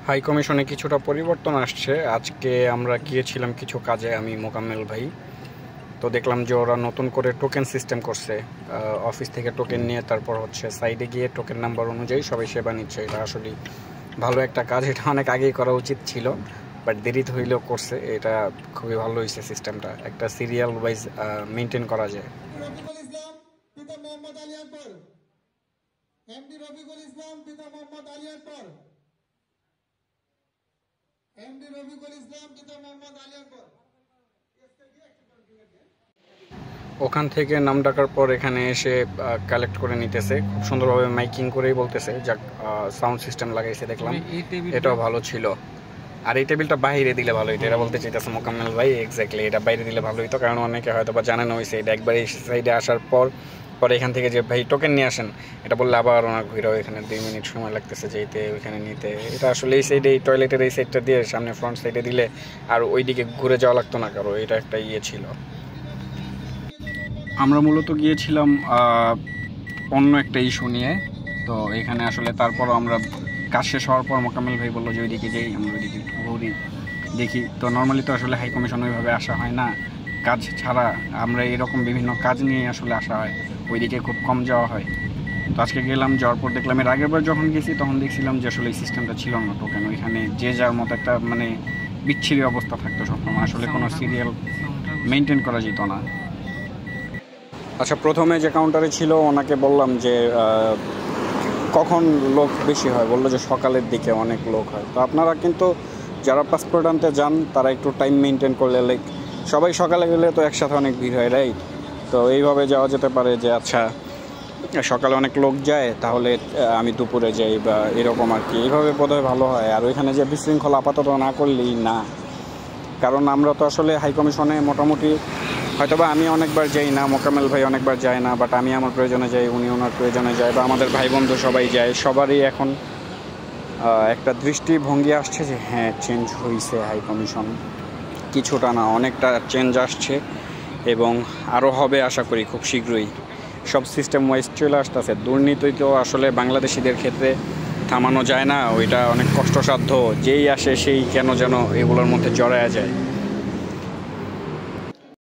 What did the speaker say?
High কমিশনে কিছুটা পরিবর্তন আসছে। আজকে আমরা গিয়েছিলাম কিছু কাজে, আমি মোকাম্মেল ভাই। তো দেখলাম যে ওরা নতুন করে টোকেন সিস্টেম করছে। অফিস থেকে টোকেন নিয়ে তারপর হচ্ছে সাইডে গিয়ে টোকেন নাম্বার অনুযায়ী সবাই সেবা নিচ্ছে। এটা আসলে ভালো একটা কাজ, এটা অনেক আগেই করা উচিত ছিল, বাট দেরিতে হইলেও করছে। এটা খুবই ভালো হয়েছে সিস্টেমটা, একটা সিরিয়াল ওয়াইজ মেনটেন করা যায়। রফিকুল ইসলাম পিতা মোহাম্মদ আলী আকবর, এমডি রফিকুল ইসলাম পিতা মোহাম্মদ আলী আকবর, এমডি রফিকুল ইসলাম পিতা মোহাম্মদ আলী আকবর। ওখান থেকে নাম ডাকার পর এখানে এসে কালেক্ট করে নিতেছে, খুব সুন্দরভাবে মাইকিং করেই বলতেছে। যাক, সাউন্ড সিস্টেম লাগাইছে দেখলাম, এটাও ভালো ছিল। আর এই টেবিলটা বাইরে দিলে ভালো হইতো, এটা বলতে চাইতেছে মোকাম্মেল ভাই। এক্স্যাক্টলি, এটা বাইরে দিলে ভালো হইতো, কারণ অনেকে হয়তো বা জানানো হয়েছে এটা একবার এই সাইডে আসার পর পরে এখান থেকে যে ভাই টোকেন নিয়ে আসেন, এটা বললে আবার ওনার ঘুরেও এখানে 2 মিনিট সময় লাগতেছে যেতে ওইখানে নিতে। এটা আসলে এই সাইডে, এই টয়লেটের এই সাইডটা দিয়ে সামনে ফ্রন্ট সাইডে দিলে আর ওইদিকে ঘুরে যাওয়া লাগতো না, কারো এটা একটা ইয়ে ছিল। আমরা মূলত গিয়েছিলাম অন্য একটা ইস্যু নিয়ে। তো এখানে আসলে তারপরও আমরা কাজ শেষ হওয়ার পর মোকাম্মেল ভাই বললো যে ওইদিকে যাই, আমরা ওইদিকে ঘুরি দেখি। তো নর্মালি তো আসলে হাই কমিশন ওইভাবে আসা হয় না, কাজ ছাড়া আমরা এরকম বিভিন্ন কাজ নিয়ে আসলে আসা হয়, ওইদিকে খুব কম যাওয়া হয়। তো আজকে গেলাম, যাওয়ার পর দেখলাম এর আগের বার যখন গেছি তখন দেখছিলাম যে আসলে এই সিস্টেমটা ছিল না টোকেন, ওইখানে যে যার মতো একটা মানে বিচ্ছিরি অবস্থা থাকতো সবসময়, আসলে কোনো সিরিয়াল মেনটেন করা যেত না। আচ্ছা, প্রথমে যে কাউন্টারে ছিল ওনাকে বললাম যে কখন লোক বেশি হয়, বললো যে সকালের দিকে অনেক লোক হয়। তো আপনারা কিন্তু যারা পাসপোর্ট আনতে যান তারা একটু টাইম মেনটেন করলে, লাইক সবাই সকালে গেলে তো একসাথে অনেক ভিড় হয়, রাইট? তো এইভাবে যাওয়া যেতে পারে যে আচ্ছা সকালে অনেক লোক যায়, তাহলে আমি দুপুরে যাই বা এরকম আর কি। এইভাবে বোধহয় ভালো হয়। আর ওইখানে যে বিশৃঙ্খলা আপাতত না করলেই না, কারণ আমরা তো আসলে হাই কমিশনে মোটামুটি হয়তোবা আমি অনেকবার যাই না, মোকাম্মেল ভাই অনেকবার যায় না, বাট আমি আমার প্রয়োজনে যাই, উনি ওনার প্রয়োজনে যায়, বা আমাদের ভাই বন্ধু সবাই যায়। সবারই এখন একটা দৃষ্টিভঙ্গি আসছে যে হ্যাঁ চেঞ্জ হয়েছে হাই কমিশন, কিছুটা না অনেকটা চেঞ্জ আসছে, এবং আরও হবে আশা করি খুব শীঘ্রই। সব সিস্টেম ওয়াইজ চলে আসতেছে। দুর্নীতি তো আসলে বাংলাদেশিদের ক্ষেত্রে থামানো যায় না, ওইটা অনেক কষ্টসাধ্য। যেই আসে সেই কেন যেন এগুলোর মধ্যে জড়ায়া যায়।